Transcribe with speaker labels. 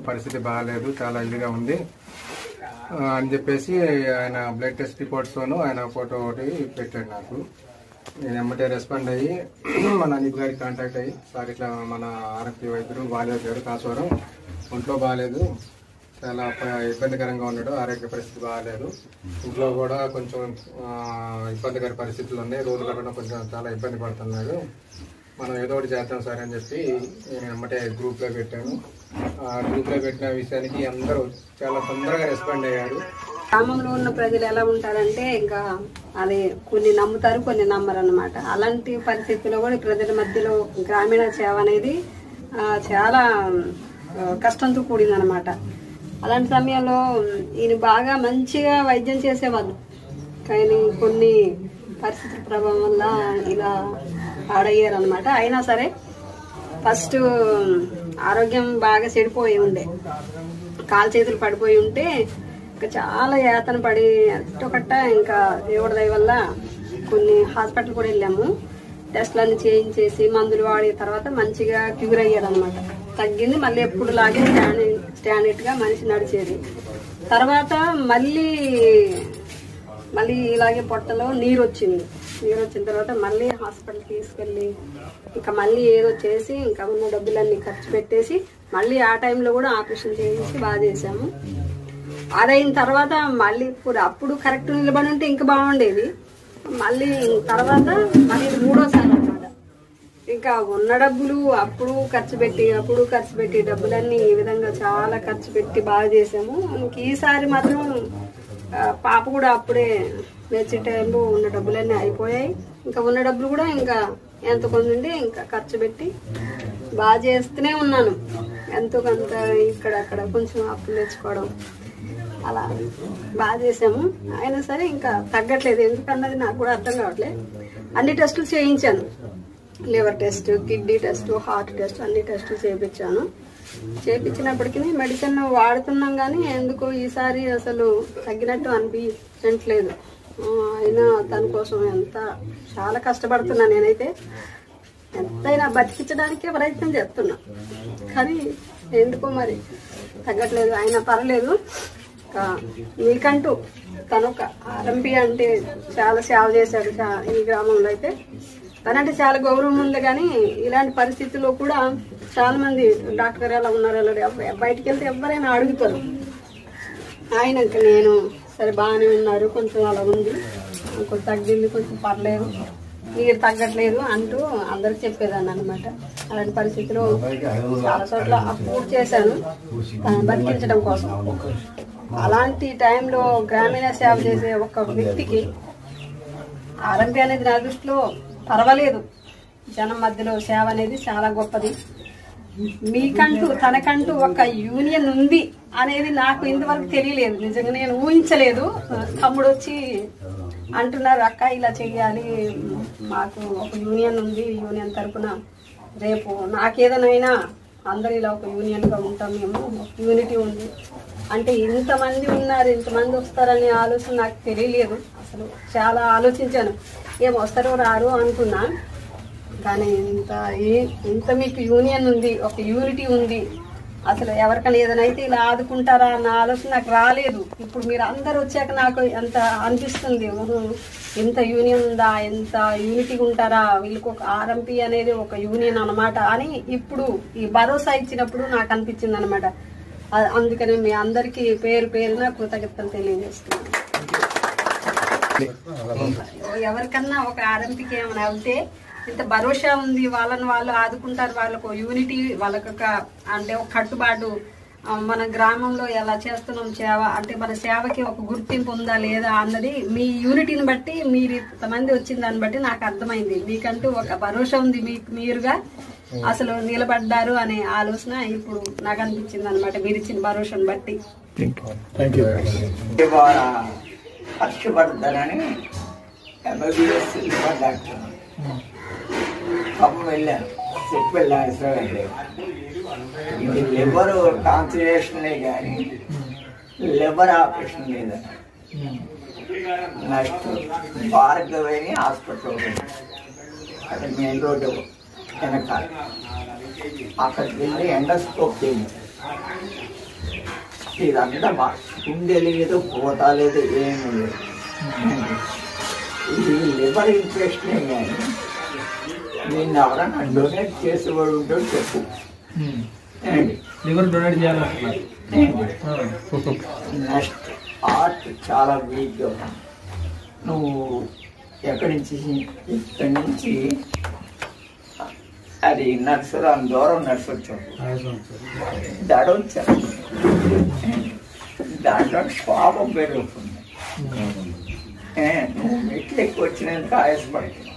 Speaker 1: పరిస్థితి బాగాలేదు, చాలా ఇదిగా ఉంది అని చెప్పేసి ఆయన బ్లడ్ టెస్ట్ రిపోర్ట్స్తోనూ ఆయన ఫోటో ఒకటి పెట్టాడు నాకు. నేను ఎమ్మటే రెస్పాండ్ అయ్యి మన అనిప్ గారికి కాంటాక్ట్ అయ్యి, సార్ ఇట్లా మన ఆర్ఎంపీ వైద్యులు బాలేవు గారు కాసువరం ఒంట్లో బాగాలేదు, చాలా ఇబ్బందికరంగా ఉన్నాడు, ఆరోగ్య పరిస్థితి బాగాలేదు, ఇంట్లో కూడా కొంచెం ఇబ్బందికర పరిస్థితులు ఉన్నాయి, రోజు గడవడం కొంచెం చాలా ఇబ్బంది పడుతున్నాడు, మనం ఏదో ఒకటి చేద్దాం సార్ అని చెప్పి నేను ఎమ్మటే గ్రూప్లో పెట్టాను. ఆ గ్రూప్లో పెట్టిన విషయానికి అందరూ చాలా తొందరగా రెస్పాండ్ అయ్యారు.
Speaker 2: గ్రామంలో ఉన్న ప్రజలు ఎలా ఉంటారంటే ఇంకా అది కొన్ని నమ్ముతారు, కొన్ని నమ్మరు అన్నమాట. అలాంటి పరిస్థితుల్లో కూడా ప్రజల మధ్యలో గ్రామీణ సేవ అనేది చాలా కష్టంతో కూడిందనమాట. అలాంటి సమయంలో ఈయన బాగా మంచిగా వైద్యం చేసేవాళ్ళు, కానీ కొన్ని పరిస్థితుల ప్రభావం వల్ల ఇలా పాడయ్యారు అనమాట. అయినా సరే ఫస్ట్ ఆరోగ్యం బాగా చెడిపోయి ఉండే, కాలు చేతులు పడిపోయి ఉంటే ఇంకా చాలా యాతన పడి అట్టొకట్ట ఇంకా దేవుడి దయ వల్ల కొన్ని హాస్పిటల్ కూడా వెళ్ళాము, టెస్ట్లన్నీ చేయించేసి మందులు వాడిన తర్వాత మంచిగా క్యూర్ అయ్యారు అనమాట. తగ్గింది, మళ్ళీ ఎప్పుడు లాగే స్టాండర్డ్గా మనిషి నడిచేది. తర్వాత మళ్ళీ ఇలాగే పొట్టలో నీరు వచ్చింది. నీరు వచ్చిన తర్వాత మళ్ళీ హాస్పిటల్కి తీసుకెళ్ళి ఇంకా మళ్ళీ ఏదో చేసి ఇంకా ఉన్న డబ్బులన్నీ ఖర్చు పెట్టేసి మళ్ళీ ఆ టైంలో కూడా ఆపరేషన్ చేయించి బాగా చేసాము. అదైన తర్వాత మళ్ళీ అప్పుడు కరెక్ట్ నిలబడి ఉంటే ఇంకా బాగుండేది. మళ్ళీ తర్వాత మళ్ళీ మూడోసారి అన్నమాట. ఇంకా ఉన్న డబ్బులు అప్పుడు ఖర్చు పెట్టి డబ్బులన్నీ ఈ విధంగా చాలా ఖర్చు పెట్టి బాగా చేసాము. ఇంక ఈసారి మాత్రం పాప కూడా అప్పుడే వచ్చే టైంలో ఉన్న డబ్బులన్నీ అయిపోయాయి. ఇంకా ఉన్న డబ్బులు కూడా ఇంకా ఎంత కొంది ఇంకా ఖర్చు పెట్టి బాగా చేస్తూనే ఉన్నాను. ఎంతో కొంత ఇక్కడక్కడ కొంచెం అప్పులు తెచ్చుకోవడం అలా బాగా చేసాము. అయినా సరే ఇంకా తగ్గట్లేదు, ఎందుకన్నది నాకు కూడా అర్థం కావట్లేదు. అన్ని టెస్టులు చేయించాను, liver test, kidney test, heart test అన్ని టెస్టులు చేయించినప్పటికీ మెడిసిన్ వాడుతున్నాం, కానీ ఎందుకో ఈసారి అసలు తగ్గినట్టు అనిపించట్లేదు. అయినా దానికోసం చాలా కష్టపడుతున్నా, నేనైతే ఎంతైనా బతికించడానికే ప్రయత్నం చేస్తున్నా, కానీ ఎందుకో మరి తగ్గట్లేదు. అయినా పర్లేదు, మీకంటూ తను ఒక ఆర్ఎంపీ అంటే చాలా సేవ చేశాడు ఈ గ్రామంలో. అయితే తనంటే చాలా గౌరవం ఉంది, కానీ ఇలాంటి పరిస్థితుల్లో కూడా చాలా మంది డాక్టర్ ఎలా ఉన్నారు బయటికి వెళ్తే ఎవరైనా అడుగుతారు. ఆయనక నేను సరే బాగానే ఉన్నారు, కొంచెం అలా ఉంది, కొంచెం తగ్గింది, కొంచెం పర్లేదు, నీరు తగ్గట్లేదు అంటూ అందరికి చెప్పేదాన్ని అనమాట. అలాంటి పరిస్థితిలో చాలా చోట్ల అప్పు చేశాను బతికించడం కోసం. అలాంటి టైంలో గ్రామీణ సేవ చేసే ఒక వ్యక్తికి ఆర్ఎంపీ అనేది నా దృష్టిలో పర్వాలేదు. జనం మధ్యలో సేవ అనేది చాలా గొప్పది. మీకంటూ తనకంటూ ఒక యూనియన్ ఉంది అనేది నాకు ఇంతవరకు తెలియలేదు, నిజంగా నేను ఊహించలేదు. తమ్ముడు వచ్చి అంటున్నారు, అక్క ఇలా చెయ్యాలి, మాకు ఒక యూనియన్ ఉంది, యూనియన్ తరఫున రేపు నాకేదనైనా అందరు ఇలా ఒక యూనియన్గా ఉంటాం, మేము యూనిటీ ఉంది అంటే ఇంతమంది ఉన్నారు, ఇంతమంది వస్తారనే ఆలోచన నాకు తెలియలేదు. అసలు చాలా ఆలోచించాను, ఏం వస్తారో రారు అనుకున్నా, కానీ ఇంత మీకు యూనియన్ ఉంది, ఒక యూనిటీ ఉంది, అసలు ఎవరికైనా ఏదైనా ఇలా ఆదుకుంటారా అన్న ఆలోచన నాకు రాలేదు. ఇప్పుడు మీరు అందరు వచ్చాక నాకు ఎంత అనిపిస్తుంది, ఎంత యూనియన్ ఉందా, ఎంత యూనిటీగా ఉంటారా, వీళ్ళకి ఒక ఆర్ఎంపీ అనేది ఒక యూనియన్ అనమాట అని ఇప్పుడు ఈ భరోసా ఇచ్చినప్పుడు నాకు అనిపించింది అనమాట. అందుకని మీ అందరికీ పేరు పేరున కృతజ్ఞతలు తెలియజేస్తున్నాను. ఎవరికన్నా ఒక ఆర్ఎంపీకి ఏమైనా అవుతే ఇంత భరోసా ఉంది, వాళ్ళని వాళ్ళు ఆదుకుంటారు, వాళ్ళకు యూనిటీ, వాళ్ళకు అంటే ఒక కట్టుబాటు, మన గ్రామంలో ఎలా చేస్తున్నాం సేవ అంటే మన సేవకి ఒక గుర్తింపు ఉందా లేదా అన్నది మీ యూనిటీని బట్టి, మీరు ఇంతమంది వచ్చిన దాన్ని బట్టి నాకు అర్థమైంది. మీకంటూ ఒక భరోసా ఉంది, మీరుగా అసలు నిలబడ్డారు అనే ఆలోచన ఇప్పుడు నాకు అనిపించింది అనమాట, మీరు ఇచ్చిన భరోసాను బట్టి.
Speaker 3: కష్టపడతానని ఎంబీబీఎస్ డాక్టర్ పాపం వెళ్ళాను, చెప్పి వెళ్ళాను. ఇది లివర్ కాన్సన్ట్రేషనే కానీ లివర్ ఆపరేషన్ లేదా నెక్స్ట్ భార్గవేని హాస్పిటల్ అది మెయిన్ రోడ్డు వెనకాల. అక్కడికి వెళ్ళి ఎండోస్కోప్ చేయించారు. ఇదంతా మా గుండె లేదు, పోతా లేదు, ఏమీ లేదు. ఇది లివర్ ఇన్ఫెక్షన్ కానీ నేను ఎవరైనా డొనేట్ చేసేవాడు ఉంటో చెప్పు.
Speaker 4: లివర్ డొనేట్ చేయాలంటున్నారు.
Speaker 3: నెక్స్ట్ హార్ట్ చాలా వీక్గా ఉంది. నువ్వు ఇక్కడి నుంచి అది నర్సరాలు దూరం నర్సు వచ్చావు, దడ వచ్చారు, దాంట్లో పాపం పెరుగుతుంది. నువ్వు మెట్లు ఎక్కువ వచ్చినందుకు ఆయాసపడుతున్నావు.